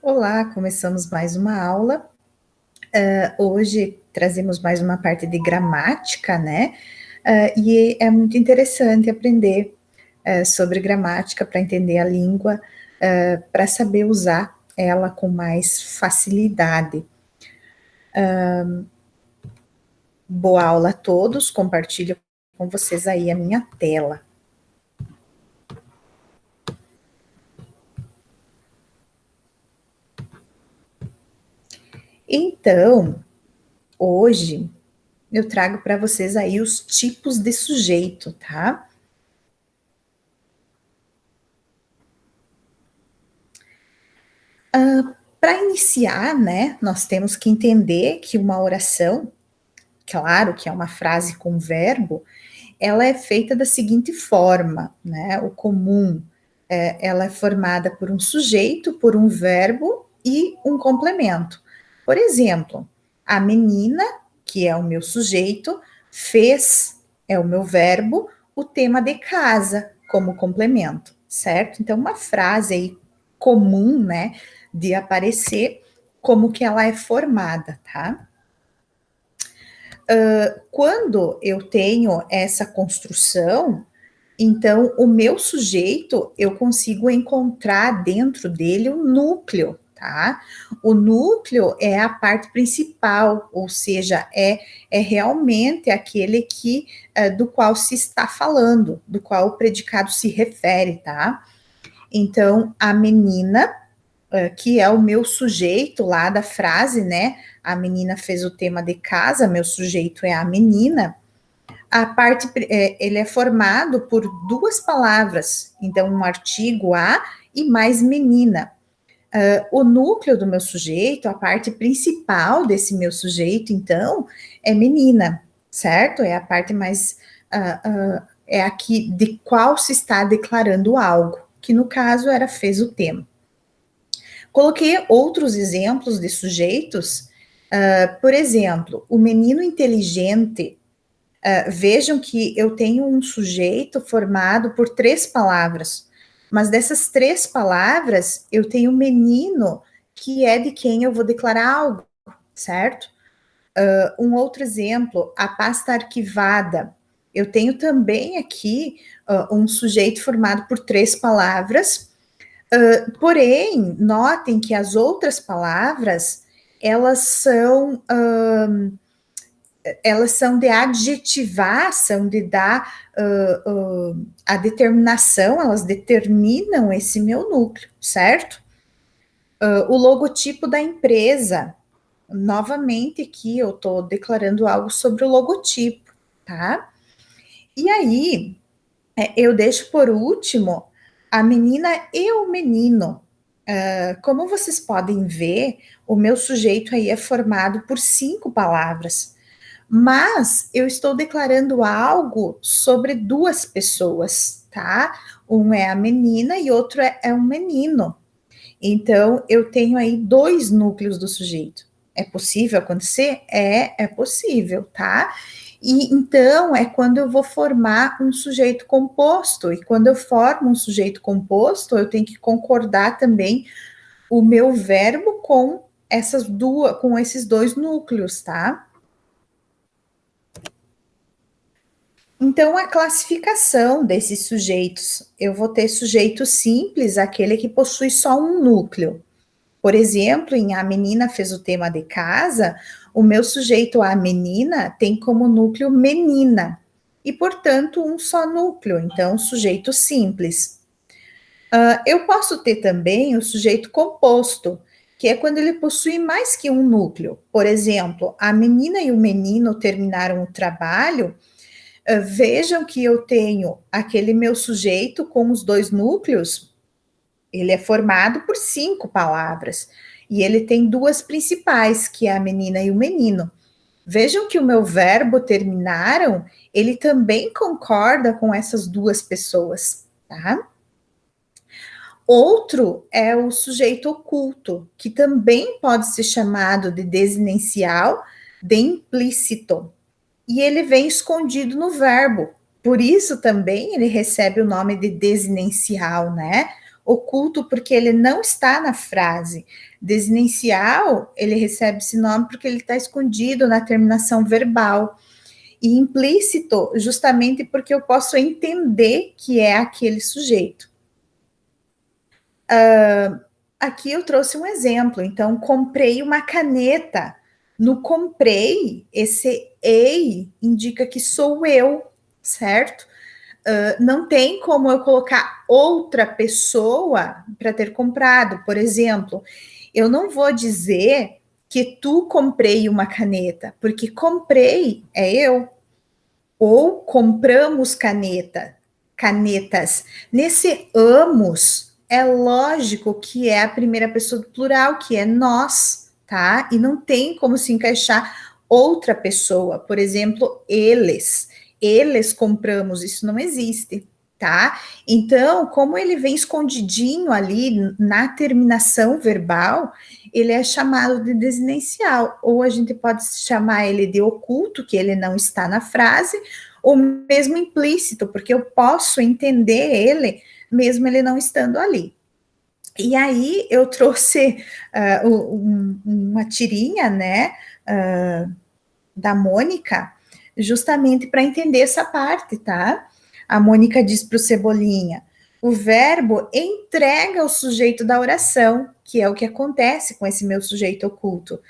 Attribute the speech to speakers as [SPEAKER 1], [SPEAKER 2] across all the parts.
[SPEAKER 1] Olá, começamos mais uma aula. Hoje trazemos mais uma parte de gramática, né? E é muito interessante aprender sobre gramática para entender a língua, para saber usar ela com mais facilidade. Boa aula a todos, compartilho com vocês aí a minha tela. Então, hoje eu trago para vocês aí os tipos de sujeito, tá? Para iniciar, né, nós temos que entender que uma oração, claro que é uma frase com verbo, ela é feita da seguinte forma, né? O comum, ela é formada por um sujeito, por um verbo e um complemento. Por exemplo, a menina, que é o meu sujeito, fez, é o meu verbo, o tema de casa como complemento, certo? Então, uma frase aí comum, né, de aparecer, como que ela é formada, tá? Quando eu tenho essa construção, então o meu sujeito eu consigo encontrar dentro dele o núcleo, tá? O núcleo é a parte principal, ou seja, é realmente aquele que do qual se está falando, do qual o predicado se refere, tá? Então, a menina, que é o meu sujeito lá da frase, né? A menina fez o tema de casa, meu sujeito é a menina. A parte, ele é formado por duas palavras, então um artigo a e mais menina. O núcleo do meu sujeito, a parte principal desse meu sujeito, então, é menina, certo? É a parte mais, é aqui de qual se está declarando algo, que no caso era fez o tema. Coloquei outros exemplos de sujeitos, por exemplo, o menino inteligente. Vejam que eu tenho um sujeito formado por três palavras, mas dessas três palavras eu tenho menino, que é de quem eu vou declarar algo, certo? Um outro exemplo, a pasta arquivada. Eu tenho também aqui um sujeito formado por três palavras, porém, notem que as outras palavras, elas são de adjetivar, são de dar a determinação, elas determinam esse meu núcleo, certo? O logotipo da empresa, novamente aqui eu estou declarando algo sobre o logotipo, tá? E aí, eu deixo por último a menina e o menino. Como vocês podem ver, o meu sujeito aí é formado por 5 palavras, mas eu estou declarando algo sobre duas pessoas, tá? Um é a menina e outro é um menino. Então, eu tenho aí dois núcleos do sujeito. É possível acontecer? É possível, tá? E então é quando eu vou formar um sujeito composto. E quando eu formo um sujeito composto, eu tenho que concordar também o meu verbo com com esses dois núcleos, tá? Então, a classificação desses sujeitos, eu vou ter sujeito simples, aquele que possui só um núcleo. Por exemplo, em A Menina Fez o Tema de Casa, o meu sujeito a menina tem como núcleo menina, e, portanto, um só núcleo, então, sujeito simples. Eu posso ter também o sujeito composto, que é quando ele possui mais que um núcleo. Por exemplo, a menina e o menino terminaram o trabalho. Vejam que eu tenho aquele meu sujeito com os dois núcleos, ele é formado por 5 palavras, e ele tem duas principais, que é a menina e o menino. Vejam que o meu verbo terminaram, ele também concorda com essas duas pessoas, tá? Outro é o sujeito oculto, que também pode ser chamado de desinencial, de implícito, e ele vem escondido no verbo. Por isso também ele recebe o nome de desinencial, né? oculto porque ele não está na frase. Desinencial, ele recebe esse nome porque ele está escondido na terminação verbal. E implícito, justamente porque eu posso entender que é aquele sujeito. Aqui eu trouxe um exemplo. Então, comprei uma caneta. No comprei, esse ei indica que sou eu, certo? Não tem como eu colocar outra pessoa para ter comprado. Por exemplo, eu não vou dizer que tu comprei uma caneta, porque comprei é eu. Ou compramos canetas. Nesse amos, é lógico que é a primeira pessoa do plural, que é nós, tá? E não tem como se encaixar outra pessoa. Por exemplo, eles. Eles compramos, isso não existe, tá? Então, como ele vem escondidinho ali na terminação verbal, ele é chamado de desinencial, ou a gente pode chamar ele de oculto, que ele não está na frase, ou mesmo implícito, porque eu posso entender ele mesmo ele não estando ali. E aí eu trouxe uma tirinha, né, da Mônica, justamente para entender essa parte, tá? A Mônica diz para o Cebolinha: o verbo entrega o sujeito da oração, que é o que acontece com esse meu sujeito oculto.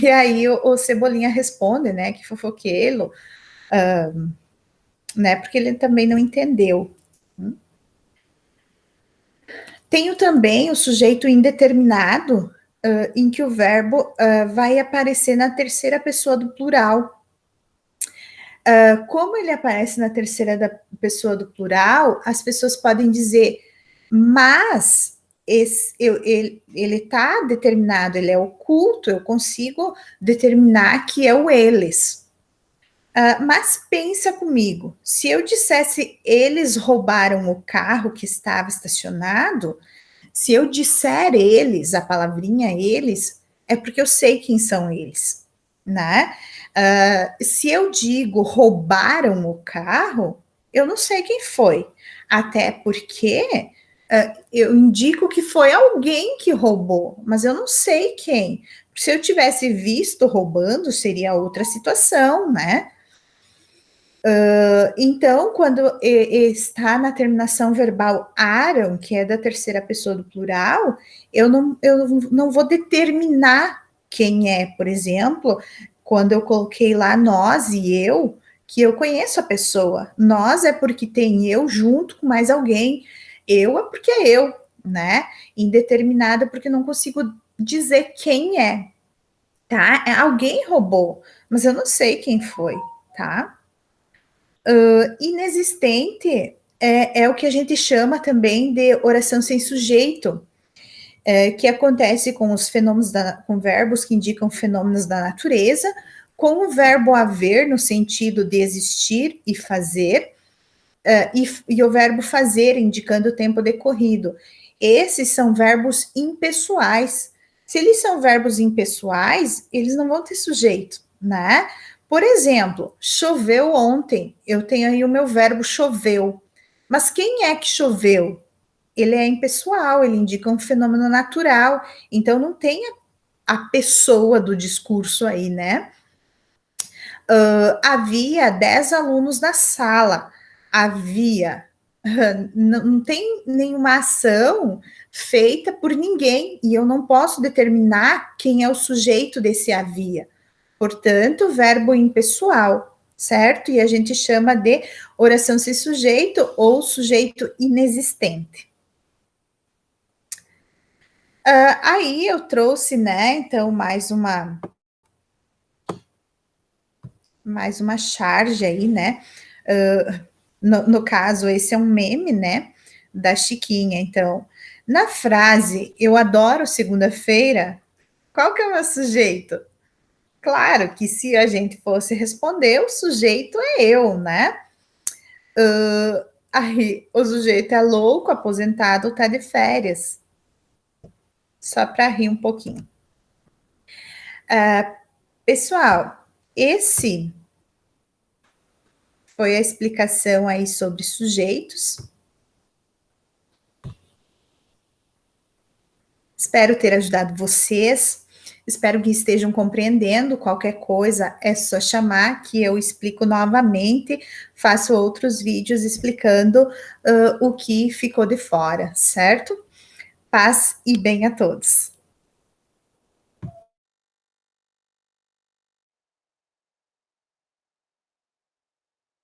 [SPEAKER 1] E aí o Cebolinha responde, né, que fofoqueiro, né, porque ele também não entendeu. Tenho também o sujeito indeterminado, em que o verbo vai aparecer na terceira pessoa do plural. Como ele aparece na terceira pessoa do plural, as pessoas podem dizer, mas ele está determinado, ele é oculto, eu consigo determinar que é o eles. Mas pensa comigo, se eu dissesse eles roubaram o carro que estava estacionado, se eu disser eles, a palavrinha eles, é porque eu sei quem são eles, né? Se eu digo roubaram o carro, eu não sei quem foi, até porque eu indico que foi alguém que roubou, mas eu não sei quem. Se eu tivesse visto roubando, seria outra situação, né? Então, quando está na terminação verbal aram, que é da terceira pessoa do plural, eu não vou determinar quem é, por exemplo, quando eu coloquei lá nós e eu, que eu conheço a pessoa. Nós é porque tem eu junto com mais alguém. Eu é porque é eu, né? Indeterminada porque não consigo dizer quem é, tá? Alguém roubou, mas eu não sei quem foi, tá? Inexistente é o que a gente chama também de oração sem sujeito, que acontece com os fenômenos com verbos que indicam fenômenos da natureza, com o verbo haver no sentido de existir e fazer, e o verbo fazer indicando o tempo decorrido. Esses são verbos impessoais. Se eles são verbos impessoais, eles não vão ter sujeito, né? Por exemplo, choveu ontem. Eu tenho aí o meu verbo choveu. Mas quem é que choveu? Ele é impessoal, ele indica um fenômeno natural. Então não tem a pessoa do discurso aí, né? Havia 10 alunos na sala. Havia. Não tem nenhuma ação feita por ninguém e eu não posso determinar quem é o sujeito desse havia. Portanto, verbo impessoal, certo? E a gente chama de oração sem sujeito ou sujeito inexistente. Aí eu trouxe, né, então, mais uma charge aí, né? No caso, esse é um meme, né? Da Chiquinha. Então, na frase, eu adoro segunda-feira, qual que é o meu sujeito? Claro que se a gente fosse responder, o sujeito é eu, né? Aí, o sujeito é louco, aposentado, tá de férias. Só para rir um pouquinho. Pessoal, esse foi a explicação aí sobre sujeitos. Espero ter ajudado vocês, espero que estejam compreendendo. Qualquer coisa é só chamar que eu explico novamente, faço outros vídeos explicando o que ficou de fora, certo? Paz e bem a todos.